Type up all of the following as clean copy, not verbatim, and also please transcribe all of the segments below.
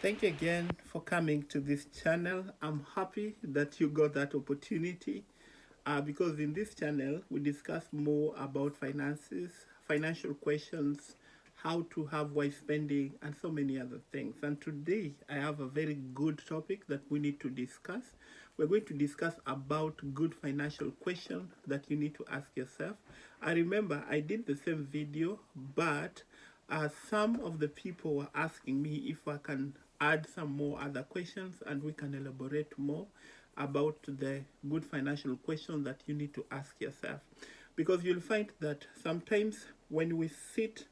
Thank you again for coming to this channel. I'm happy that you got that opportunity because in this channel we discuss more about finances, financial questions, how to have wise spending, and so many other things. And today I have a very good topic that we need to discuss. We're going to discuss about good financial questions that you need to ask yourself. I remember I did the same video, but some of the people were asking me if I can add some more other questions and we can elaborate more about the good financial question that you need to ask yourself. Because you'll find that sometimes when we sit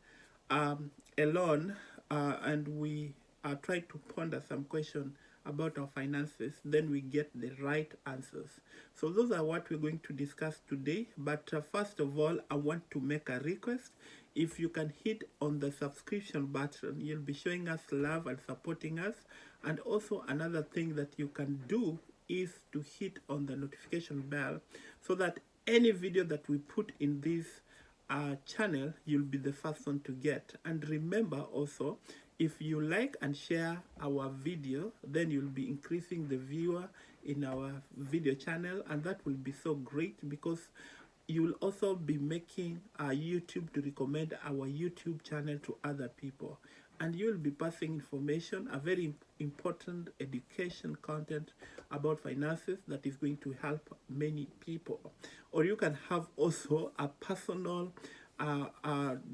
alone and we try to ponder some question about our finances, then we get the right answers. So those are what we're going to discuss today. But first of all, I want to make a request. If you can hit on the subscription button, you'll be showing us love and supporting us. And also another thing that you can do is to hit on the notification bell so that any video that we put in this channel, you'll be the first one to get. And remember also, if you like and share our video, then you'll be increasing the viewer in our video channel, and that will be so great because you'll also be making YouTube to recommend our YouTube channel to other people, and you'll be passing information, a very important education content about finances that is going to help many people. Or you can have also a personal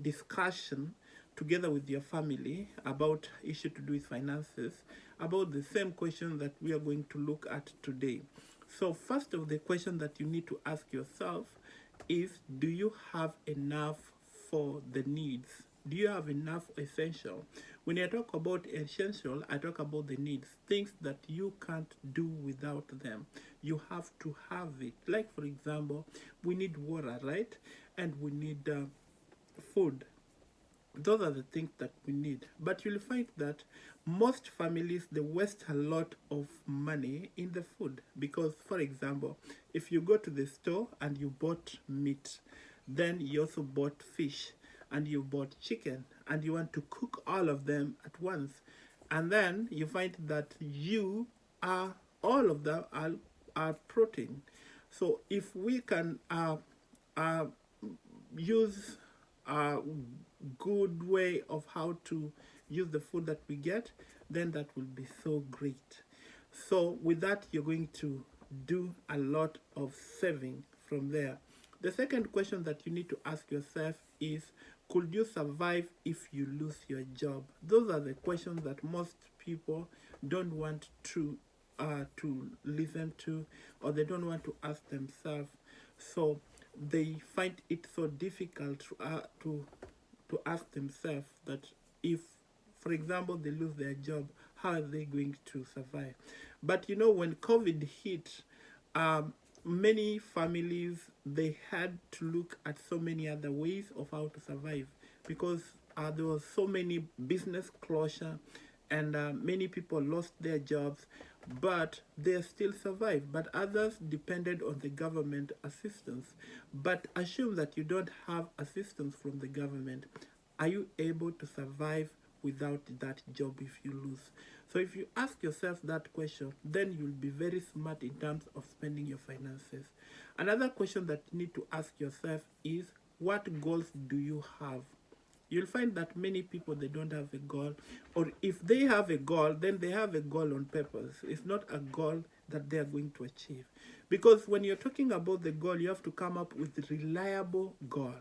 discussion together with your family about issue to do with finances, about the same question that we are going to look at today. So first of the question that you need to ask yourself is, do you have enough for the needs? Do you have enough essential? When I talk about essential, I talk about the needs, things that you can't do without them. You have to have it. Like for example, we need water, right? And we need food. Those are the things that we need. But you'll find that most families, they waste a lot of money in the food. Because for example, if you go to the store and you bought meat, then you also bought fish and you bought chicken and you want to cook all of them at once, and then you find that you are all of them are protein. So if we can use a good way of how to use the food that we get, then that will be so great. So with that, you're going to do a lot of saving from there. The second question that you need to ask yourself is, could you survive if you lose your job? Those are the questions that most people don't want to listen to, or they don't want to ask themselves. So they find it so difficult to ask themselves that if, for example, they lose their job, how are they going to survive? But you know, when COVID hit, many families, they had to look at so many other ways of how to survive, because there was so many business closure and many people lost their jobs, but they still survived. But others depended on the government assistance. But assume that you don't have assistance from the government. Are you able to survive without that job if you lose? So if you ask yourself that question, then you'll be very smart in terms of spending your finances. Another question that you need to ask yourself is, what goals do you have? You'll find that many people, they don't have a goal, or if they have a goal, then they have a goal on purpose. It's not a goal that they are going to achieve. Because when you're talking about the goal, you have to come up with a reliable goal.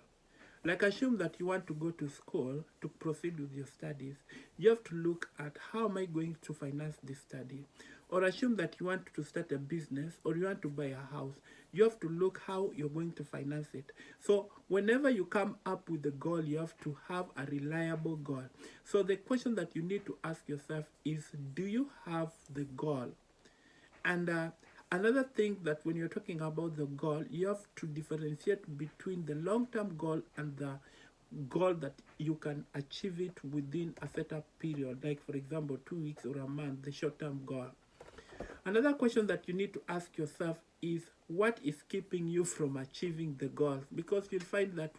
Like assume that you want to go to school to proceed with your studies. You have to look at, how am I going to finance this study? Or assume that you want to start a business or you want to buy a house. You have to look how you're going to finance it. So whenever you come up with a goal, you have to have a reliable goal. So the question that you need to ask yourself is, do you have the goal? And another thing, that when you're talking about the goal, you have to differentiate between the long-term goal and the goal that you can achieve it within a set up period, like for example 2 weeks or a month, the short-term goal. Another question that you need to ask yourself is what is keeping you from achieving the goals, because you'll find that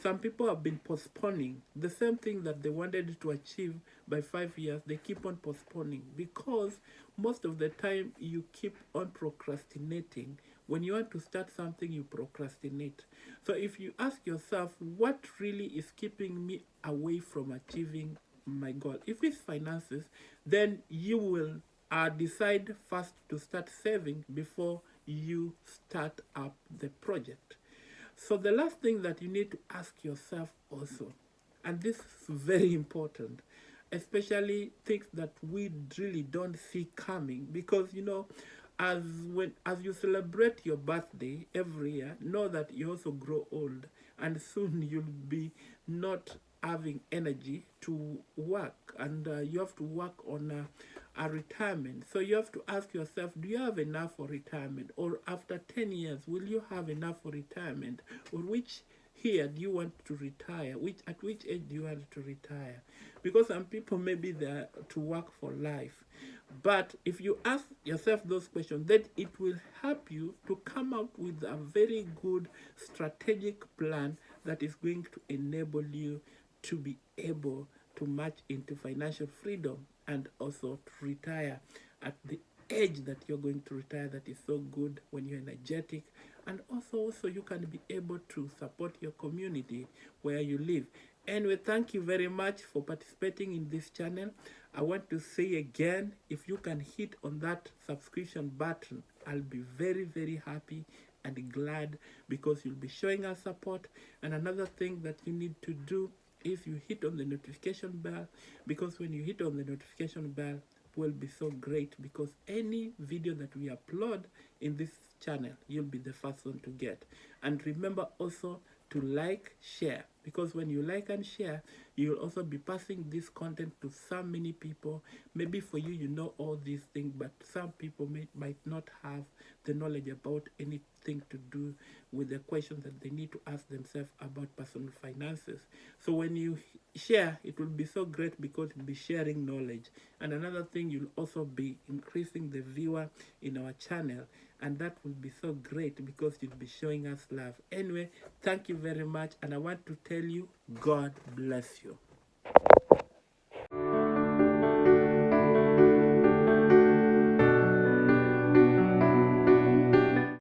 some people have been postponing the same thing that they wanted to achieve by 5 years. They keep on postponing because most of the time you keep on procrastinating. When you want to start something, you procrastinate. So if you ask yourself, what really is keeping me away from achieving my goal? If it's finances, then you will decide first to start saving before you start up the project. So the last thing that you need to ask yourself also, and this is very important, especially things that we really don't see coming, because as you celebrate your birthday every year, know that you also grow old, and soon you'll be not having energy to work, and you have to work on a retirement. So you have to ask yourself, do you have enough for retirement? Or after 10 years, will you have enough for retirement? Or which year do you want to retire? At which age do you want to retire? Because some people may be there to work for life. But if you ask yourself those questions, then it will help you to come up with a very good strategic plan that is going to enable you to be able to march into financial freedom and also to retire at the age that you're going to retire, that is so good, when you're energetic, and also you can be able to support your community where you live. Anyway, thank you very much for participating in this channel. I want to say again, if you can hit on that subscription button, I'll be very, very happy and glad, because you'll be showing us support. And another thing that you need to do is you hit on the notification bell, because when you hit on the notification bell, will be so great, because any video that we upload in this channel, you'll be the first one to get. And remember also to like, share, because when you like and share, you will also be passing this content to so many people. Maybe for you, you know all these things, but some people might not have the knowledge about anything to do with the questions that they need to ask themselves about personal finances. So when you share, it will be so great, because you'll be sharing knowledge. And another thing, you'll also be increasing the viewer in our channel, and that will be so great, because you'll be showing us love. Anyway, thank you very much, and I want to tell you, God bless you.